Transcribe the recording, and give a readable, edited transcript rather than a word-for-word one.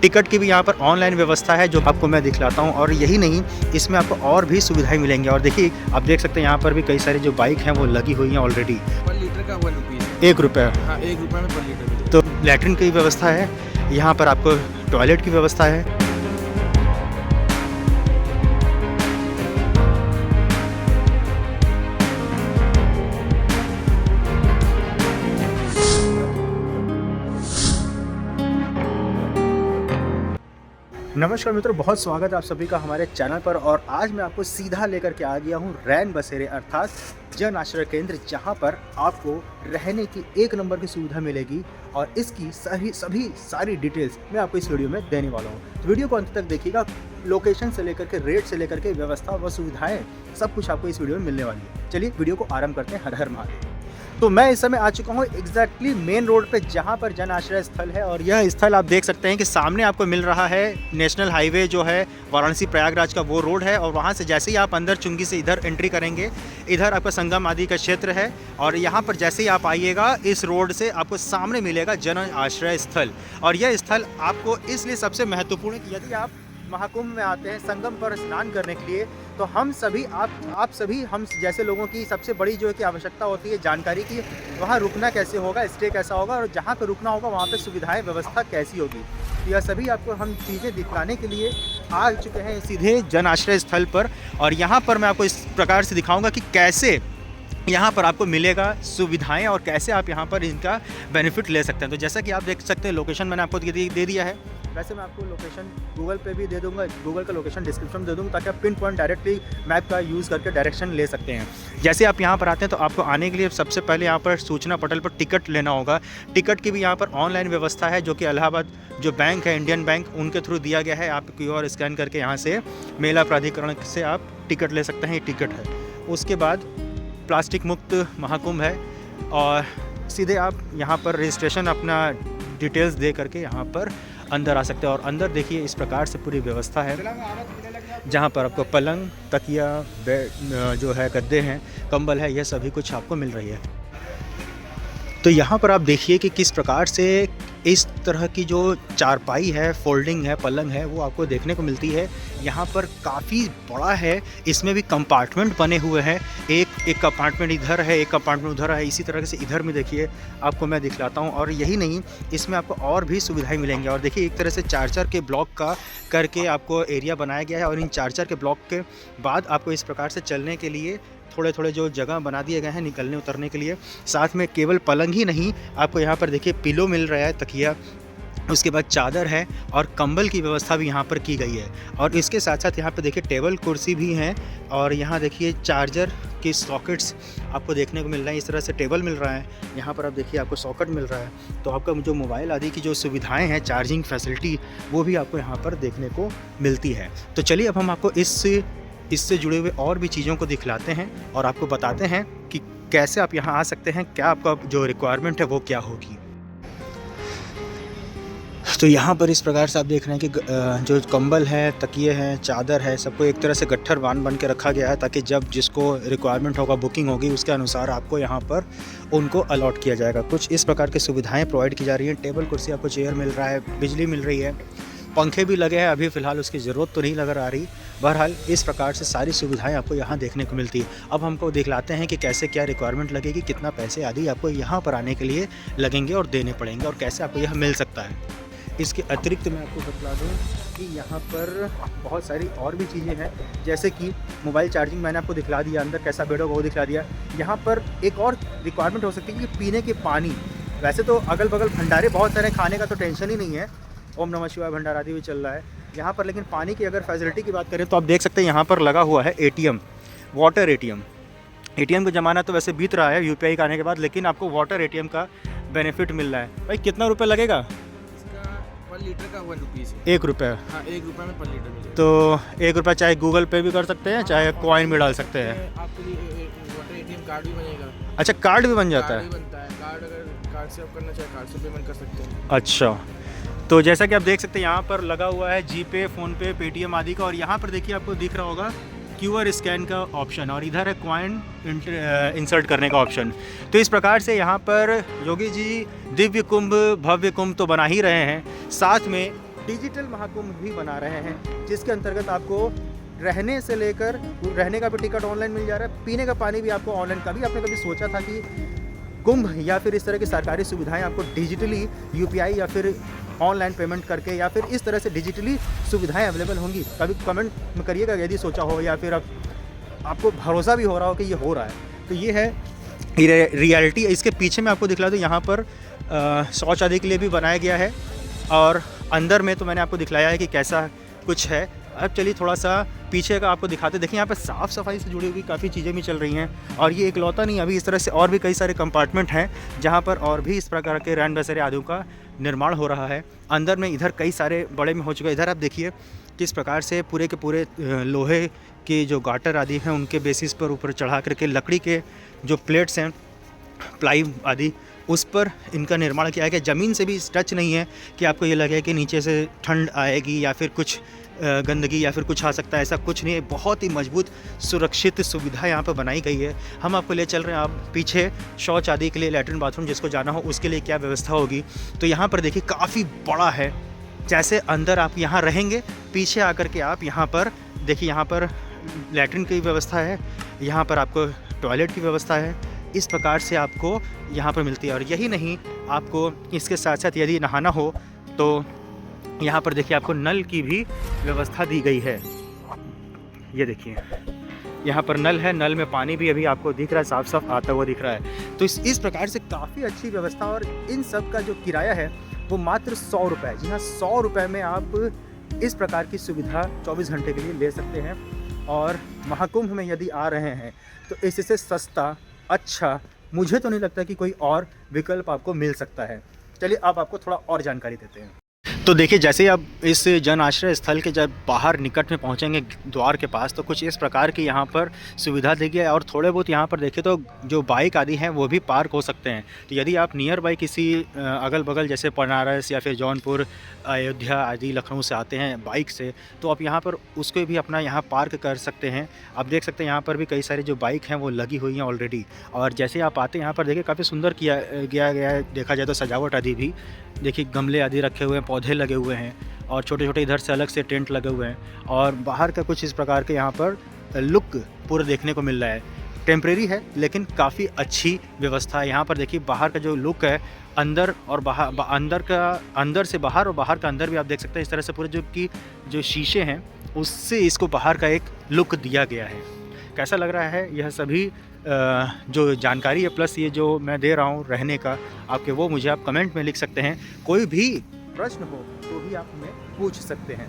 Ticket की भी यहाँ पर ऑनलाइन व्यवस्था है जो आपको मैं दिखलाता हूँ। और यही नहीं, इसमें आपको और भी सुविधाएं मिलेंगी। और देखिए आप देख सकते हैं यहाँ पर भी कई सारी जो बाइक हैं वो लगी हुई हैं ऑलरेडी। पर लीटर का 1 रुपीज़, 1 रुपये। हाँ 1 रुपये में पर लीटर मिलेगा। तो लैट्रिन की व्यवस्था है, यहाँ पर आपको टॉयलेट की व्यवस्था है। नमस्कार मित्रों, बहुत स्वागत है आप सभी का हमारे चैनल पर। और आज मैं आपको सीधा लेकर के आ गया हूँ रैन बसेरे अर्थात जन आश्रय केंद्र, जहाँ पर आपको रहने की 1 नंबर की सुविधा मिलेगी। और इसकी सारी डिटेल्स मैं आपको इस वीडियो में देने वाला हूँ। तो वीडियो को अंत तक देखिएगा। लोकेशन से लेकर के, रेट से लेकर के, व्यवस्था व सुविधाएँ सब कुछ आपको इस वीडियो में मिलने वाली है। चलिए वीडियो को आरम्भ करते हैं। हर हर महादेव। तो मैं इस समय आ चुका हूँ एग्जैक्टली मेन रोड पे, जहाँ पर जन आश्रय स्थल है। और यह स्थल आप देख सकते हैं कि सामने आपको मिल रहा है नेशनल हाईवे जो है वाराणसी प्रयागराज का, वो रोड है। और वहाँ से जैसे ही आप अंदर चुंगी से इधर एंट्री करेंगे, इधर आपका संगम आदि का क्षेत्र है। और यहाँ पर जैसे ही आप आइएगा, इस रोड से आपको सामने मिलेगा जन आश्रय स्थल। और यह स्थल आपको इसलिए सबसे महत्वपूर्ण है कि यदि आप महाकुंभ में आते हैं संगम पर स्नान करने के लिए, तो हम सभी आप सभी हम जैसे लोगों की सबसे बड़ी जो है कि आवश्यकता होती है जानकारी की, वहाँ रुकना कैसे होगा, स्टे कैसा होगा, और जहाँ पर रुकना होगा वहाँ पे सुविधाएं व्यवस्था कैसी होगी। यह सभी आपको हम चीज़ें दिखाने के लिए आ चुके हैं सीधे जन आश्रय स्थल पर। और यहाँ पर मैं आपको इस प्रकार से दिखाऊँगा कि कैसे यहाँ पर आपको मिलेगा सुविधाएं और कैसे आप यहाँ पर इनका बेनिफिट ले सकते हैं। तो जैसा कि आप देख सकते हैं, लोकेशन मैंने आपको दे दिया है। वैसे मैं आपको लोकेशन गूगल पे भी दे दूंगा, गूगल का लोकेशन डिस्क्रिप्शन में दे दूंगा, ताकि आप पिन पॉइंट डायरेक्टली मैप का यूज़ करके डायरेक्शन ले सकते हैं। जैसे आप यहाँ पर आते हैं तो आपको आने के लिए सबसे पहले यहाँ पर सूचना पटल पर टिकट लेना होगा। टिकट की भी यहाँ पर ऑनलाइन व्यवस्था है, जो कि इलाहाबाद जो बैंक है, इंडियन बैंक, उनके थ्रू दिया गया है। आप QR स्कैन करके यहाँ से मेला प्राधिकरण से आप टिकट ले सकते हैं, ये टिकट है। उसके बाद प्लास्टिक मुक्त महाकुंभ है, और सीधे आप यहाँ पर रजिस्ट्रेशन अपना डिटेल्स दे करके यहाँ पर अंदर आ सकते हैं। और अंदर देखिए इस प्रकार से पूरी व्यवस्था है, जहाँ पर आपको पलंग, तकिया, बेड जो है, गद्दे हैं, कंबल है, यह सभी कुछ आपको मिल रही है। तो यहाँ पर आप देखिए कि किस प्रकार से इस तरह की जो चारपाई है, फोल्डिंग है, पलंग है, वो आपको देखने को मिलती है। यहाँ पर काफ़ी बड़ा है, इसमें भी कंपार्टमेंट बने हुए हैं। एक कंपार्टमेंट इधर है, एक कंपार्टमेंट उधर है। इसी तरह से इधर में देखिए आपको मैं दिखलाता हूँ। और यही नहीं, इसमें आपको और भी सुविधाएं मिलेंगी। और देखिए एक तरह से 4-4 के ब्लॉक का करके आपको एरिया बनाया गया है। और इन 4-4 के ब्लॉक के बाद आपको इस प्रकार से चलने के लिए थोड़े जो जगह बना दिए गए हैं निकलने उतरने के लिए। साथ में केवल पलंग ही नहीं, आपको यहाँ पर देखिए पिलो मिल रहा है, तकिया, उसके बाद चादर है, और कंबल की व्यवस्था भी यहाँ पर की गई है। और इसके साथ साथ यहाँ पर देखिए टेबल कुर्सी भी हैं। और यहाँ देखिए चार्जर के सॉकेट्स आपको देखने को मिल रहे हैं। इस तरह से टेबल मिल रहा है, यहाँ पर आप देखिए आपको सॉकेट मिल रहा है। तो आपका जो मोबाइल आदि की जो सुविधाएं हैं, चार्जिंग फैसिलिटी, वो भी आपको यहाँ पर देखने को मिलती है। तो चलिए अब हम आपको इससे जुड़े हुए और भी चीज़ों को दिखलाते हैं और आपको बताते हैं कि कैसे आप यहाँ आ सकते हैं, क्या आपका जो रिक्वायरमेंट है वो क्या होगी। तो यहाँ पर इस प्रकार से आप देख रहे हैं कि जो कंबल है, तकिए हैं, चादर है, सबको एक तरह से गट्ठर बन के रखा गया है, ताकि जब जिसको रिक्वायरमेंट होगा, बुकिंग होगी, उसके अनुसार आपको यहाँ पर उनको अलॉट किया जाएगा। कुछ इस प्रकार की सुविधाएं प्रोवाइड की जा रही हैं। टेबल कुर्सी आपको, चेयर मिल रहा है, बिजली मिल रही है, पंखे भी लगे हैं। अभी फ़िलहाल उसकी ज़रूरत तो नहीं नज़र आ रही। बहरहाल इस प्रकार से सारी सुविधाएं आपको यहाँ देखने को मिलती है। अब हमको दिखलाते हैं कि कैसे क्या रिक्वायरमेंट लगेगी, कितना पैसे आदि आपको यहाँ पर आने के लिए लगेंगे और देने पड़ेंगे, और कैसे आपको यह मिल सकता है। इसके अतिरिक्त मैं आपको बता दूँ कि यहाँ पर बहुत सारी और भी चीज़ें हैं, जैसे कि मोबाइल चार्जिंग मैंने आपको दिखला दिया, अंदर कैसा बेड होगा वो दिखला दिया। यहाँ पर एक और रिक्वायरमेंट हो सकती है कि पीने के पानी। वैसे तो अगल बगल भंडारे बहुत सारे, खाने का तो टेंशन ही नहीं है, ओम नमः शिवाय भंडार आदि भी चल रहा है यहाँ पर। लेकिन पानी की अगर फैसिलिटी की बात करें तो आप देख सकते हैं यहाँ पर लगा हुआ है ATM, वाटर ATM का ज़माना तो वैसे बीत रहा है UPI का आने के बाद, लेकिन आपको वाटर ATM का बेनिफिट मिल रहा है। भाई कितना रुपये लगेगा? इसका पर लीटर का 1 रुपीज़, 1 रुपये। हाँ 1 रुपये में पर लीटर मिलेगा। तो 1 रुपये चाहे गूगल पे भी कर सकते हैं, चाहे कॉइन भी डाल सकते हैं। आपके लिए वाटर ATM कार्ड भी बनेगा। अच्छा, कार्ड भी बन जाता है? बनता है कार्ड, अगर कार्ड से आप करना चाहे कार्ड से पेमेंट कर सकते हैं। अच्छा, तो जैसा कि आप देख सकते हैं यहाँ पर लगा हुआ है GPay, फ़ोनपे, पेटीएम आदि का। और यहाँ पर देखिए आपको दिख रहा होगा QR स्कैन का ऑप्शन, और इधर है कॉइन इंसर्ट करने का ऑप्शन। तो इस प्रकार से यहाँ पर योगी जी दिव्य कुंभ, भव्य कुंभ तो बना ही रहे हैं, साथ में डिजिटल महाकुंभ भी बना रहे हैं, जिसके अंतर्गत आपको रहने से लेकर रहने का भी टिकट ऑनलाइन मिल जा रहा है, पीने का पानी भी आपको ऑनलाइन। कभी आपने कभी सोचा था कि कुंभ या फिर इस तरह की सरकारी सुविधाएं आपको डिजिटली यूपीआई या फिर ऑनलाइन पेमेंट करके या फिर इस तरह से डिजिटली सुविधाएं अवेलेबल होंगी? कभी कमेंट में करिएगा यदि सोचा हो या फिर आपको भरोसा भी हो रहा हो कि ये हो रहा है। तो ये है रियलिटी। इसके पीछे मैं आपको दिखला दूँ, यहाँ पर शौच आदि के लिए भी बनाया गया है और अंदर में तो मैंने आपको दिखलाया है कि कैसा कुछ है। अब चलिए थोड़ा सा पीछे का आपको दिखाते। देखिए यहाँ पर साफ़ सफाई से जुड़ी हुई काफ़ी चीज़ें भी चल रही हैं और ये इकलौता नहीं, अभी इस तरह से और भी कई सारे कंपार्टमेंट हैं जहाँ पर और भी इस प्रकार के रैन बसेरे आदि का निर्माण हो रहा है। अंदर में इधर कई सारे बड़े में हो चुका है। इधर आप देखिए किस प्रकार से पूरे के पूरे लोहे के जो गाटर आदि हैं उनके बेसिस पर ऊपर चढ़ा करके लकड़ी के जो प्लेट्स हैं, प्लाई आदि, उस पर इनका निर्माण किया गया। ज़मीन से भी टच नहीं है कि आपको ये लगे कि नीचे से ठंड आएगी या फिर कुछ गंदगी या फिर कुछ आ सकता है, ऐसा कुछ नहीं है। बहुत ही मजबूत सुरक्षित सुविधा यहाँ पर बनाई गई है। हम आपको ले चल रहे हैं, आप पीछे शौच आदि के लिए लैट्रिन बाथरूम जिसको जाना हो उसके लिए क्या व्यवस्था होगी। तो यहाँ पर देखिए काफ़ी बड़ा है। जैसे अंदर आप यहाँ रहेंगे, पीछे आकर के आप यहाँ पर देखिए, यहाँ पर लैट्रिन की व्यवस्था है, यहाँ पर आपको टॉयलेट की व्यवस्था है। इस प्रकार से आपको यहाँ पर मिलती है। और यही नहीं, आपको इसके साथ साथ यदि नहाना हो तो यहाँ पर देखिए आपको नल की भी व्यवस्था दी गई है। ये देखिए यहाँ पर नल है, नल में पानी भी अभी आपको दिख रहा है, साफ साफ आता हुआ दिख रहा है। तो इस प्रकार से काफ़ी अच्छी व्यवस्था। और इन सब का जो किराया है वो मात्र 100 रुपये। जी हाँ, 100 रुपये में आप इस प्रकार की सुविधा 24 घंटे के लिए ले सकते हैं। और महाकुंभ में यदि आ रहे हैं तो इससे सस्ता, अच्छा, मुझे तो नहीं लगता कि कोई और विकल्प आपको मिल सकता है। चलिए अब आपको थोड़ा और जानकारी देते हैं। तो देखिए, जैसे आप इस जन आश्रय स्थल के जब बाहर निकट में पहुंचेंगे द्वार के पास, तो कुछ इस प्रकार की यहाँ पर सुविधा दी गई है। और थोड़े बहुत यहाँ पर देखें तो जो बाइक आदि हैं वो भी पार्क हो सकते हैं। तो यदि आप नियर बाई किसी अगल बगल जैसे बनारस या फिर जौनपुर, अयोध्या आदि लखनऊ से आते हैं बाइक से, तो आप यहाँ पर उसको भी अपना यहाँ पार्क कर सकते हैं। आप देख सकते हैं यहाँ पर भी कई सारी जो बाइक हैं वो लगी हुई हैं ऑलरेडी। और जैसे आप आते हैं यहाँ पर देखिए काफ़ी सुंदर किया गया है। देखा जाए तो सजावट आदि भी देखिए, गमले आदि रखे हुए हैं, पौधे लगे हुए हैं और छोटे छोटे इधर से अलग से टेंट लगे हुए हैं। और बाहर का कुछ इस प्रकार के यहाँ पर लुक पूरा देखने को मिल रहा है। टेम्परेरी है लेकिन काफ़ी अच्छी व्यवस्था है। यहाँ पर देखिए बाहर का जो लुक है, अंदर और बाहर, अंदर से बाहर और बाहर का अंदर भी आप देख सकते हैं। इस तरह से पूरे जो शीशे हैं उससे इसको बाहर का एक लुक दिया गया है। कैसा लग रहा है यह सभी जो जानकारी है प्लस ये जो मैं दे रहा हूँ रहने का आपके, वो मुझे आप कमेंट में लिख सकते हैं। कोई भी प्रश्न हो तो भी आप हमें पूछ सकते हैं।